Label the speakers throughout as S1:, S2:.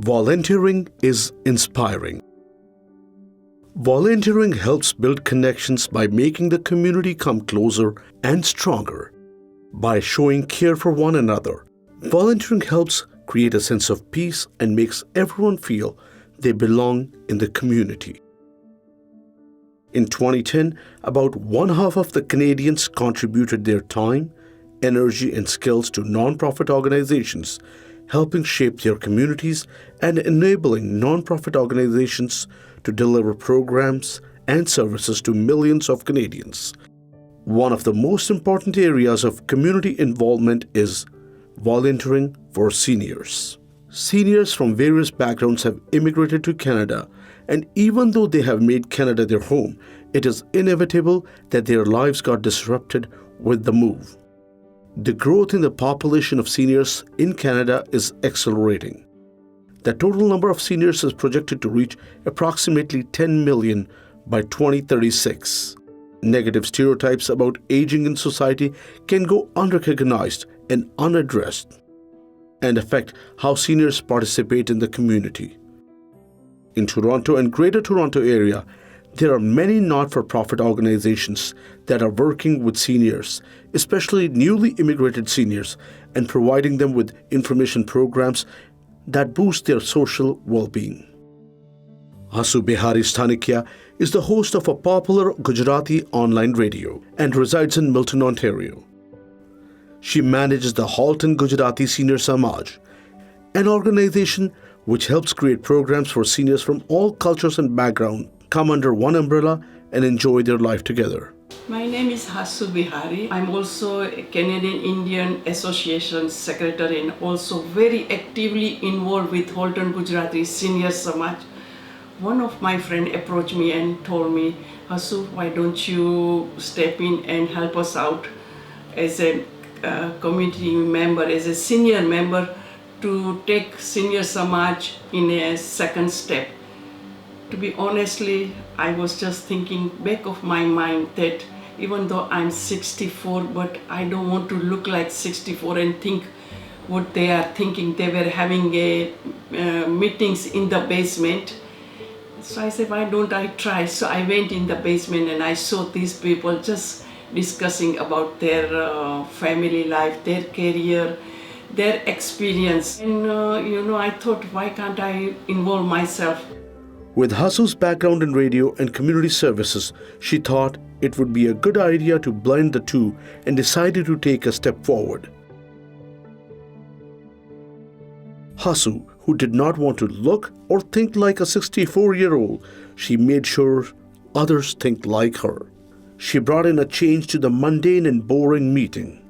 S1: Volunteering is inspiring. Volunteering helps build connections by making the community come closer and stronger. By showing care for one another, volunteering helps create a sense of peace and makes everyone feel they belong in the community. In 2010, about one-half of the Canadians contributed their time, energy, and skills to non-profit organizations, helping shape their communities and enabling non-profit organizations to deliver programs and services to millions of Canadians. One of the most important areas of community involvement is volunteering for seniors. Seniors from various backgrounds have immigrated to Canada, and even though they have made Canada their home, it is inevitable that their lives got disrupted with the move. The growth in the population of seniors in Canada is accelerating. The total number of seniors is projected to reach approximately 10 million by 2036. Negative stereotypes about aging in society can go unrecognized and unaddressed and affect how seniors participate in the community. In Toronto and Greater Toronto Area, there are many not-for-profit organizations that are working with seniors, especially newly immigrated seniors, and providing them with information programs that boost their social well-being. Hasu Bihari Stanikia is the host of a popular Gujarati online radio and resides in Milton, Ontario. She manages the Halton Gujarati Senior Samaj, an organization which helps create programs for seniors from all cultures and backgrounds come under one umbrella and enjoy their life together.
S2: My name is Hasu Bihari. I'm also a Canadian Indian Association Secretary and also very actively involved with Halton Gujarati Senior Samaj. One of my friends approached me and told me, Hasu, why don't you step in and help us out as a community member, as a senior member, to take Senior Samaj in a second step. To be honestly, I was just thinking back of my mind that even though I'm 64, but I don't want to look like 64 and think what they are thinking. They were having meetings in the basement. So I said, why don't I try? So I went in the basement and I saw these people just discussing about their family life, their career, their experience. And I thought, why can't I involve myself?
S1: With Hasu's background in radio and community services, she thought it would be a good idea to blend the two and decided to take a step forward. Hasu, who did not want to look or think like a 64-year-old, she made sure others think like her. She brought in a change to the mundane and boring meeting.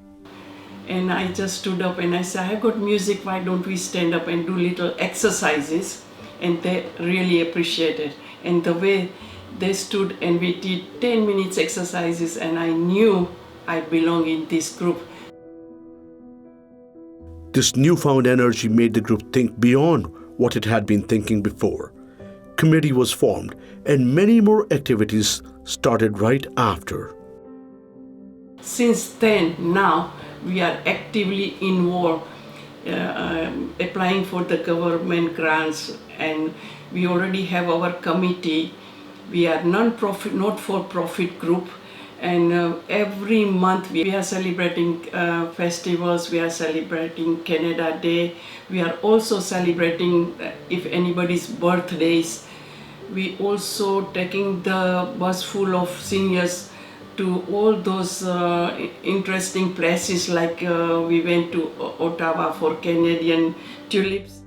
S2: And I just stood up and I said, I got music, why don't we stand up and do little exercises? And they really appreciated. And the way they stood and we did 10 minutes exercises, and I knew I belong in this group.
S1: This newfound energy made the group think beyond what it had been thinking before. Committee was formed and many more activities started right after.
S2: Since then, now, we are actively involved, applying for the government grants, and we already have our committee. We are non-profit, not-for-profit group, and every month we are celebrating festivals. We are celebrating Canada Day. We are also celebrating if anybody's birthdays. We also taking the bus full of seniors to all those interesting places, like we went to Ottawa for Canadian tulips.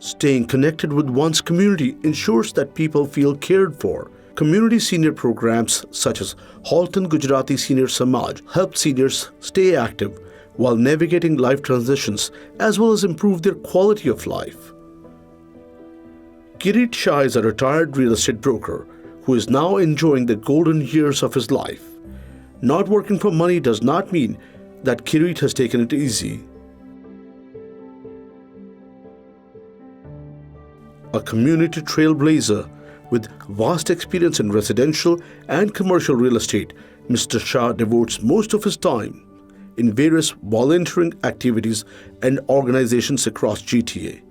S1: Staying connected with one's community ensures that people feel cared for. Community senior programs such as Halton Gujarati Senior Samaj help seniors stay active while navigating life transitions as well as improve their quality of life. Kirit Shah is a retired real estate broker who is now enjoying the golden years of his life. Not working for money does not mean that Kirit has taken it easy. A community trailblazer with vast experience in residential and commercial real estate, Mr. Shah devotes most of his time in various volunteering activities and organizations across GTA.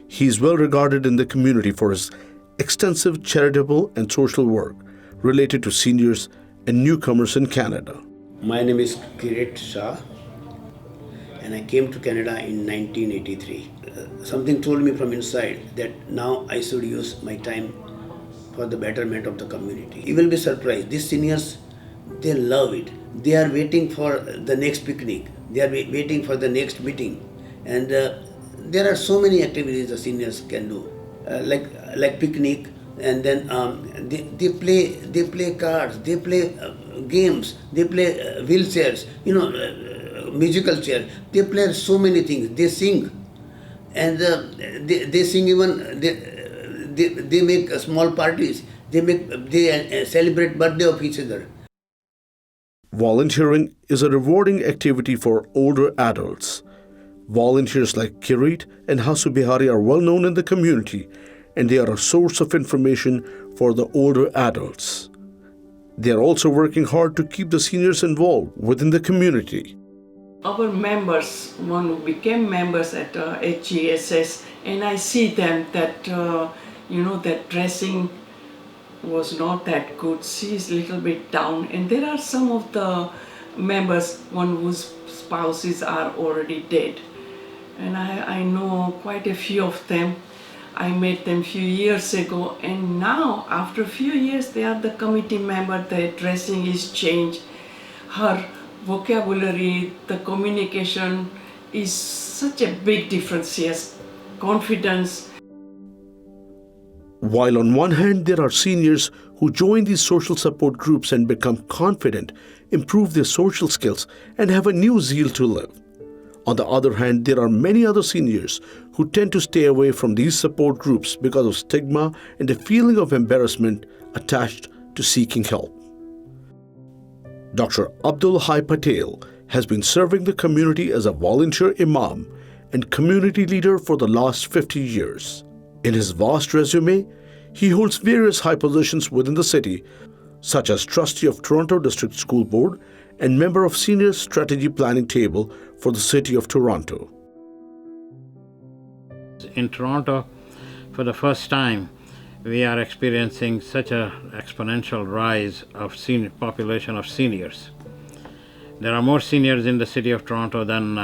S1: He is well regarded in the community for his extensive charitable and social work related to seniors and newcomers in Canada.
S3: My name is Kirit Shah, and I came to Canada in 1983. Something told me from inside that now I should use my time for the betterment of the community. You will be surprised. These seniors, they love it. They are waiting for the next picnic. They are waiting for the next meeting. And there are so many activities the seniors can do, like picnic, and then they play cards, they play games, they play wheelchairs, musical chairs. They play so many things. They sing, and they sing even. They make small parties. They celebrate birthday of each other.
S1: Volunteering is a rewarding activity for older adults. Volunteers like Kirit and Hasu Bihari are well known in the community, and they are a source of information for the older adults. They are also working hard to keep the seniors involved within the community.
S2: Our members, one who became members at HGSS, and I see them that, that dressing was not that good. She's a little bit down, and there are some of the members, one whose spouses are already dead. And I know quite a few of them. I met them a few years ago, and now after a few years they are the committee member. Their dressing is changed. Her vocabulary, the communication is such a big difference. She has confidence.
S1: While on one hand there are seniors who join these social support groups and become confident, improve their social skills, and have a new zeal to live. On the other hand, there are many other seniors who tend to stay away from these support groups because of stigma and a feeling of embarrassment attached to seeking help. Dr. Abdul Hai Patel has been serving the community as a volunteer imam and community leader for the last 50 years. In his vast resume, he holds various high positions within the city, such as trustee of Toronto District School Board and member of Senior Strategy Planning Table for the City of Toronto.
S4: In Toronto, for the first time, we are experiencing such an exponential rise of population of seniors. There are more seniors in the City of Toronto than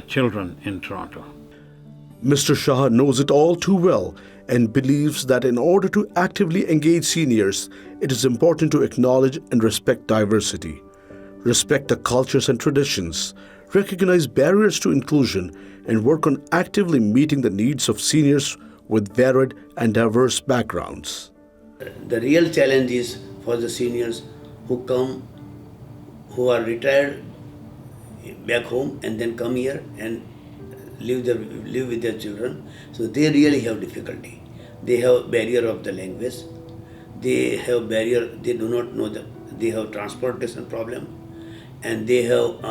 S4: children in Toronto.
S1: Mr. Shah knows it all too well and believes that in order to actively engage seniors, it is important to acknowledge and respect diversity, respect the cultures and traditions, recognize barriers to inclusion, and work on actively meeting the needs of seniors with varied and diverse backgrounds.
S3: The real challenge is for the seniors who are retired back home and then come here and live with their children. So they really have difficulty. They have barrier of the language. They have barrier. They do not know they have transportation problem, and they have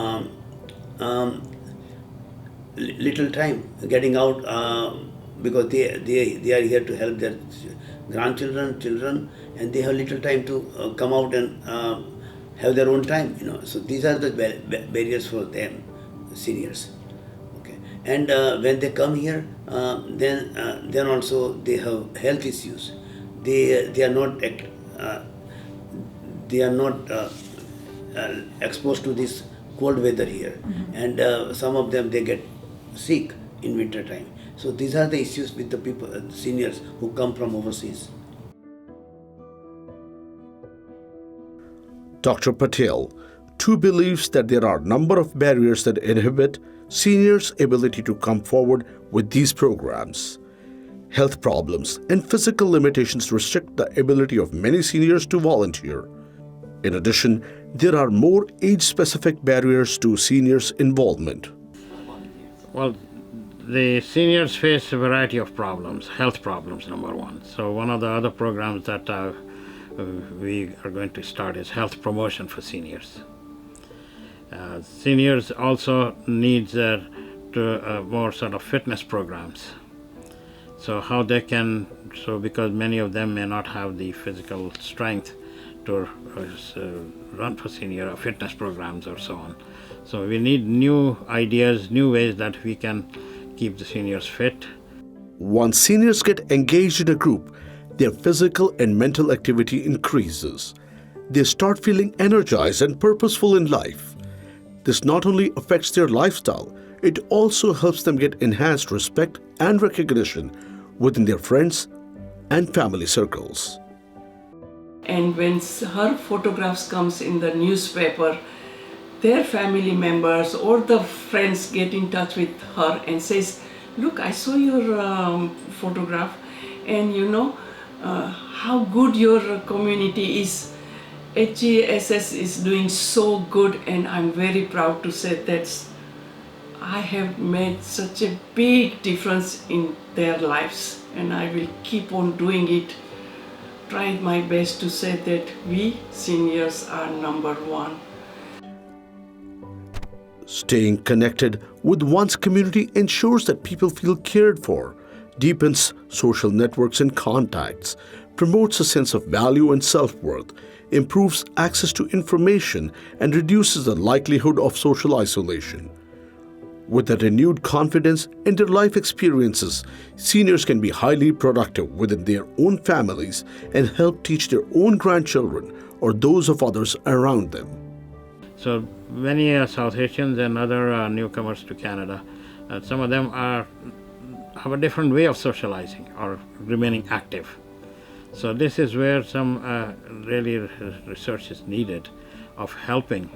S3: little time getting out because they are here to help their grandchildren, children, and they have little time to come out and have their own time. So these are the barriers for them, seniors. Okay, and when they come here, then also they have health issues. They are not exposed to this cold weather here, and some of them they get sick in winter time. So these are the issues with the people, seniors who come from overseas.
S1: Dr. Patel too believes that there are a number of barriers that inhibit seniors' ability to come forward with these programs. Health problems and physical limitations restrict the ability of many seniors to volunteer. In addition, there are more age-specific barriers to seniors' involvement.
S4: Well, the seniors face a variety of problems, health problems, number one. So one of the other programs that we are going to start is health promotion for seniors. Seniors also need more sort of fitness programs. So how they can, because many of them may not have the physical strength to run for senior fitness programs or so on. So we need new ideas, new ways that we can keep the seniors fit.
S1: Once seniors get engaged in a group, their physical and mental activity increases. They start feeling energized and purposeful in life. This not only affects their lifestyle, it also helps them get enhanced respect and recognition within their friends and family circles.
S2: And when her photographs comes in the newspaper, their family members or the friends get in touch with her and says, look, I saw your photograph, and how good your community is. HGSS is doing so good, and I'm very proud to say that I have made such a big difference in their lives, and I will keep on doing it. Try my best to say that we seniors are number one.
S1: Staying connected with one's community ensures that people feel cared for, deepens social networks and contacts, promotes a sense of value and self-worth, improves access to information, and reduces the likelihood of social isolation. With a renewed confidence in their life experiences, seniors can be highly productive within their own families and help teach their own grandchildren or those of others around them.
S4: So many South Asians and other newcomers to Canada, some of them have a different way of socializing or remaining active. So this is where some really research is needed of helping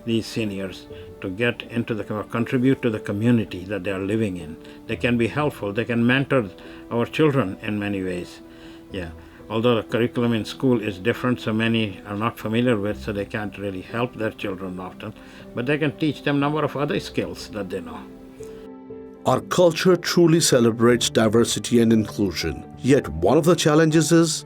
S4: these seniors to get into contribute to the community that they are living in. They can be helpful. They can mentor our children in many ways. Yeah. Although the curriculum in school is different, so many are not familiar with, so they can't really help their children often, but they can teach them a number of other skills that they know.
S1: Our culture truly celebrates diversity and inclusion, yet one of the challenges is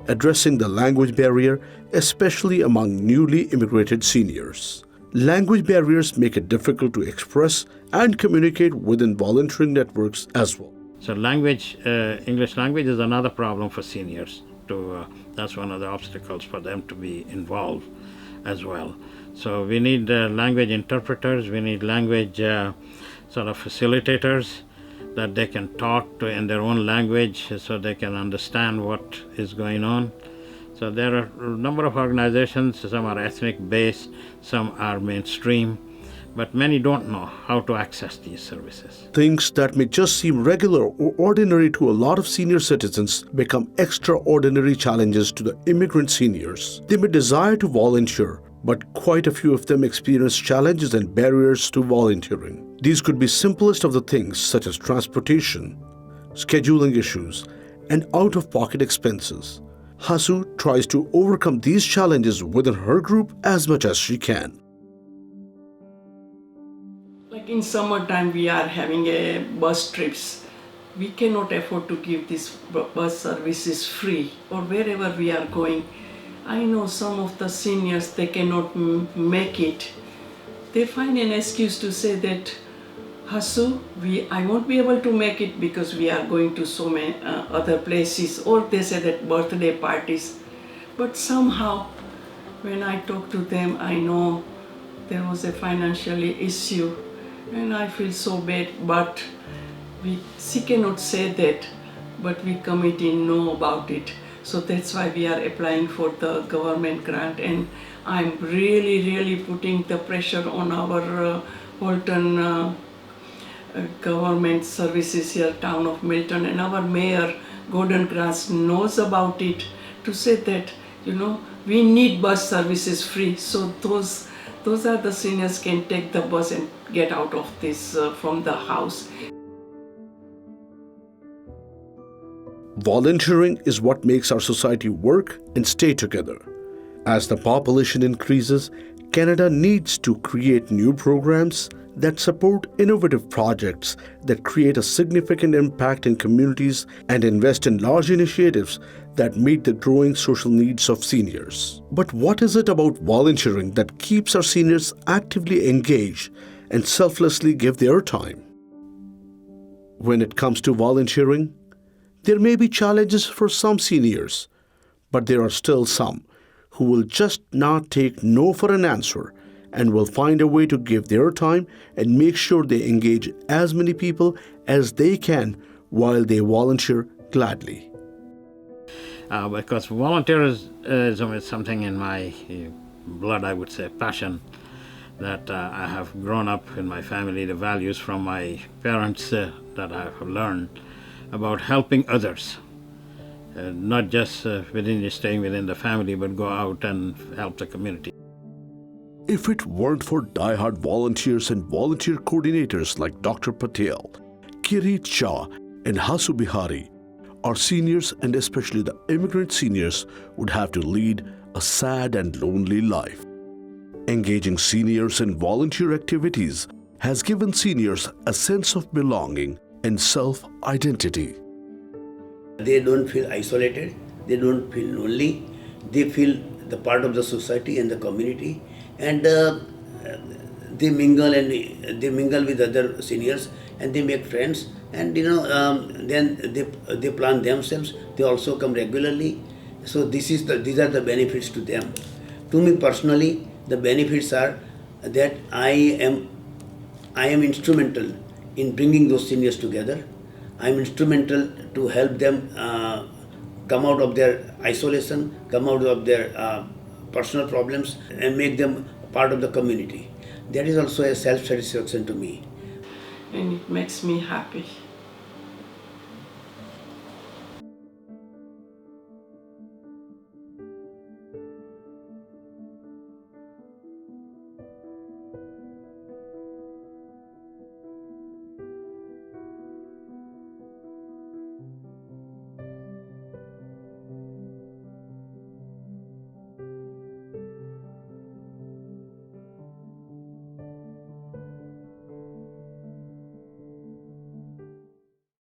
S1: addressing the language barrier, especially among newly immigrated seniors. Language barriers make it difficult to express and communicate within volunteering networks as well.
S4: So English language is another problem for seniors. That's one of the obstacles for them to be involved as well. So we need language interpreters, we need language sort of facilitators that they can talk to in their own language so they can understand what is going on. So there are a number of organizations, some are ethnic based, some are mainstream, but many don't know how to access these services.
S1: Things that may just seem regular or ordinary to a lot of senior citizens become extraordinary challenges to the immigrant seniors. They may desire to volunteer, but quite a few of them experience challenges and barriers to volunteering. These could be simplest of the things such as transportation, scheduling issues, and out-of-pocket expenses. Hasu tries to overcome these challenges within her group as much as she can.
S2: Like in summertime, we are having a bus trips. We cannot afford to give this bus services free or wherever we are going. I know some of the seniors, they cannot make it. They find an excuse to say that, Hasu, I won't be able to make it because we are going to so many other places, or they say that birthday parties. But somehow, when I talk to them, I know there was a financial issue and I feel so bad, but she cannot say that, but we committee know about it. So that's why we are applying for the government grant, and I'm really putting the pressure on our Holton government services here, town of Milton, and our mayor, Gordon Grass, knows about it to say that, we need bus services free. So those are the seniors can take the bus and get out of this from the house.
S1: Volunteering is what makes our society work and stay together. As the population increases, Canada needs to create new programs that support innovative projects that create a significant impact in communities and invest in large initiatives that meet the growing social needs of seniors. But what is it about volunteering that keeps our seniors actively engaged and selflessly give their time? When it comes to volunteering, there may be challenges for some seniors, but there are still some who will just not take no for an answer and will find a way to give their time and make sure they engage as many people as they can while they volunteer gladly.
S4: Because volunteerism is something in my blood, I would say, passion, that I have grown up in my family, the values from my parents that I have learned about helping others, not just staying within the family, but go out and help the community.
S1: If it weren't for die-hard volunteers and volunteer coordinators like Dr. Patel, Kirit Shah, and Hasu Bihari, our seniors and especially the immigrant seniors would have to lead a sad and lonely life. Engaging seniors in volunteer activities has given seniors a sense of belonging and self-identity.
S3: They don't feel isolated, they don't feel lonely, they feel the part of the society and the community, and they mingle with other seniors and they make friends, and then they plan themselves. They also come regularly. So these are the benefits to them. To me personally, the benefits are that I am instrumental in bringing those seniors together. I am instrumental to help them come out of their isolation, come out of their personal problems, and make them part of the community. That is also a self-satisfaction to me.
S2: And it makes me happy.